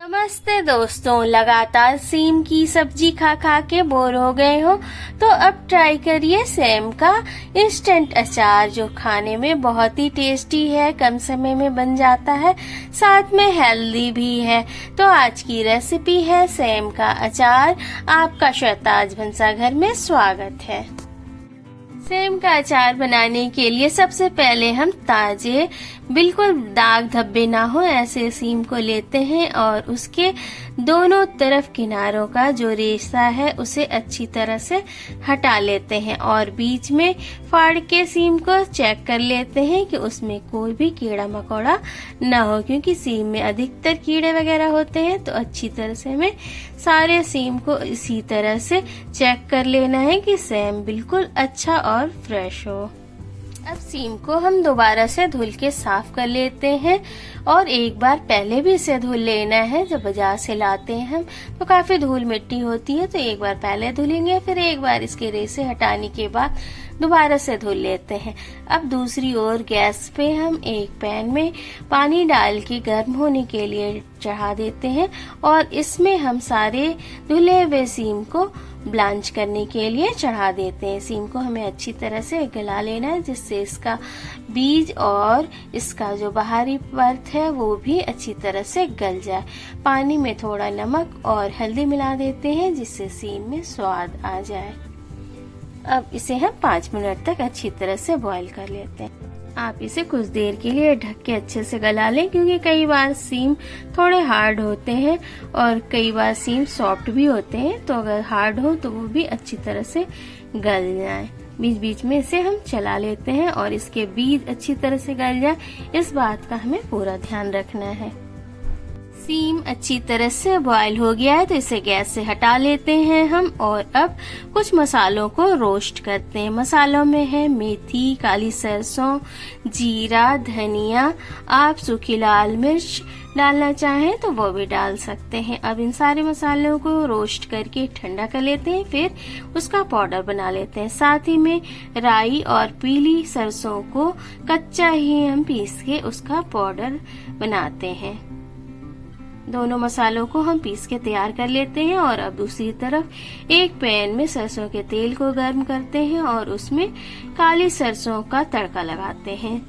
नमस्ते दोस्तों, लगातार सेम की सब्जी खा खा के बोर हो गए हो तो अब ट्राई करिए सेम का इंस्टेंट अचार, जो खाने में बहुत ही टेस्टी है, कम समय में बन जाता है, साथ में हेल्दी भी है। तो आज की रेसिपी है सेम का अचार। आपका शहताज भंसाघर में स्वागत है। सेम का अचार बनाने के लिए सबसे पहले हम ताजे, बिल्कुल दाग धब्बे ना हो ऐसे सीम को लेते हैं और उसके दोनों तरफ किनारों का जो रेशा है उसे अच्छी तरह से हटा लेते हैं और बीच में फाड़ के सीम को चेक कर लेते हैं कि उसमें कोई भी कीड़ा मकोड़ा ना हो, क्योंकि सीम में अधिकतर कीड़े वगैरह होते हैं। तो अच्छी तरह से हमें सारे सीम को इसी तरह से चेक कर लेना है कि सेम बिल्कुल अच्छा और फ्रेश हो। अब सीम को हम दोबारा से धुल के साफ कर लेते हैं और एक बार पहले भी इसे धुल लेना है। जब बाजार से लाते हैं हम तो काफी धूल मिट्टी होती है, तो एक बार पहले धुलेंगे, फिर एक बार इसके रेसे हटाने के बाद दोबारा से धुल लेते हैं। अब दूसरी ओर गैस पे हम एक पैन में पानी डाल के गर्म होने के लिए चढ़ा देते हैं और इसमें हम सारे धुले हुए सीम को ब्लांच करने के लिए चढ़ा देते हैं। सीम को हमें अच्छी तरह से गला लेना है, जिससे इसका बीज और इसका जो बाहरी परत है वो भी अच्छी तरह से गल जाए। पानी में थोड़ा नमक और हल्दी मिला देते हैं, जिससे सीम में स्वाद आ जाए। अब इसे हम 5 मिनट तक अच्छी तरह से बॉईल कर लेते हैं। आप इसे कुछ देर के लिए ढक के अच्छे से गला लें, क्योंकि कई बार सीम थोड़े हार्ड होते हैं और कई बार सीम सॉफ्ट भी होते हैं। तो अगर हार्ड हो तो वो भी अच्छी तरह से गल जाए। बीच बीच में इसे हम चला लेते हैं और इसके बीज अच्छी तरह से गल जाए, इस बात का हमें पूरा ध्यान रखना है। सीम अच्छी तरह से बॉईल हो गया है तो इसे गैस से हटा लेते हैं हम और अब कुछ मसालों को रोस्ट करते हैं। मसालों में है मेथी, काली सरसों, जीरा, धनिया। आप सूखी लाल मिर्च डालना चाहें तो वो भी डाल सकते हैं। अब इन सारे मसालों को रोस्ट करके ठंडा कर लेते हैं, फिर उसका पाउडर बना लेते हैं। साथ ही में राई और पीली सरसों को कच्चा ही हम पीस के उसका पाउडर बनाते हैं। दोनों मसालों को हम पीस के तैयार कर लेते हैं और अब दूसरी तरफ एक पैन में सरसों के तेल को गर्म करते हैं और उसमें काली सरसों का तड़का लगाते हैं।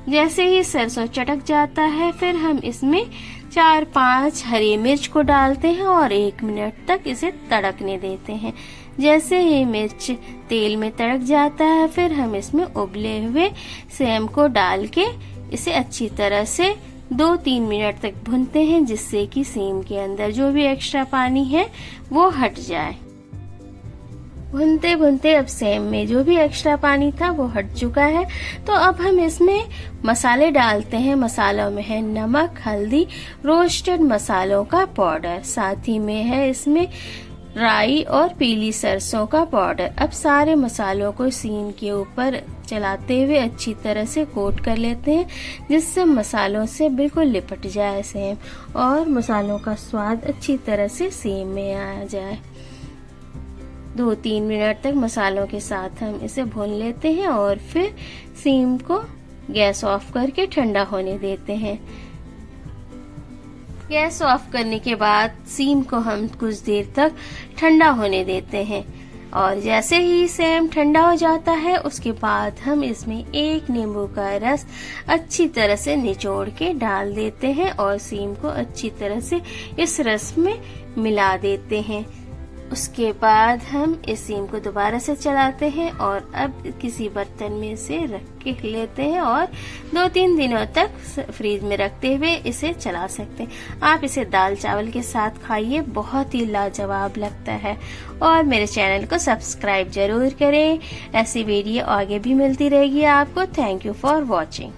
जैसे ही सरसों चटक जाता है फिर हम इसमें 4-5 हरी मिर्च को डालते हैं और 1 मिनट तक इसे तड़कने देते हैं। जैसे ही मिर्च तेल में तड़क जाता है फिर हम इसमें उबले हुए सेम को डाल के इसे अच्छी तरह से 2-3 मिनट तक भूनते हैं, जिससे कि सेम के अंदर जो भी एक्स्ट्रा पानी है वो हट जाए। भूनते भूनते अब सेम में जो भी एक्स्ट्रा पानी था वो हट चुका है। तो अब हम इसमें मसाले डालते हैं। मसालों में है नमक, हल्दी, रोस्टेड मसालों का पाउडर, साथ ही में है इसमें राई और पीली सरसों का पाउडर। अब सारे मसालों को सीम के ऊपर चलाते हुए अच्छी तरह से कोट कर लेते हैं, जिससे मसालों से बिल्कुल लिपट जाए सेम और मसालों का स्वाद अच्छी तरह से सेम में आ जाए। 2-3 मिनट तक मसालों के साथ हम इसे भून लेते हैं और फिर सीम को गैस ऑफ करके ठंडा होने देते हैं। गैस ऑफ करने के बाद सीम को हम कुछ देर तक ठंडा होने देते हैं और जैसे ही सेम ठंडा हो जाता है उसके बाद हम इसमें 1 नींबू का रस अच्छी तरह से निचोड़ के डाल देते हैं और सीम को अच्छी तरह से इस रस में मिला देते हैं। उसके बाद हम इस सीम को दोबारा से चलाते हैं और अब किसी बर्तन में इसे रख के लेते हैं और 2-3 दिनों तक फ्रीज में रखते हुए इसे चला सकते हैं। आप इसे दाल चावल के साथ खाइए, बहुत ही लाजवाब लगता है। और मेरे चैनल को सब्सक्राइब जरूर करें, ऐसी वीडियो आगे भी मिलती रहेगी आपको। Thank you for watching.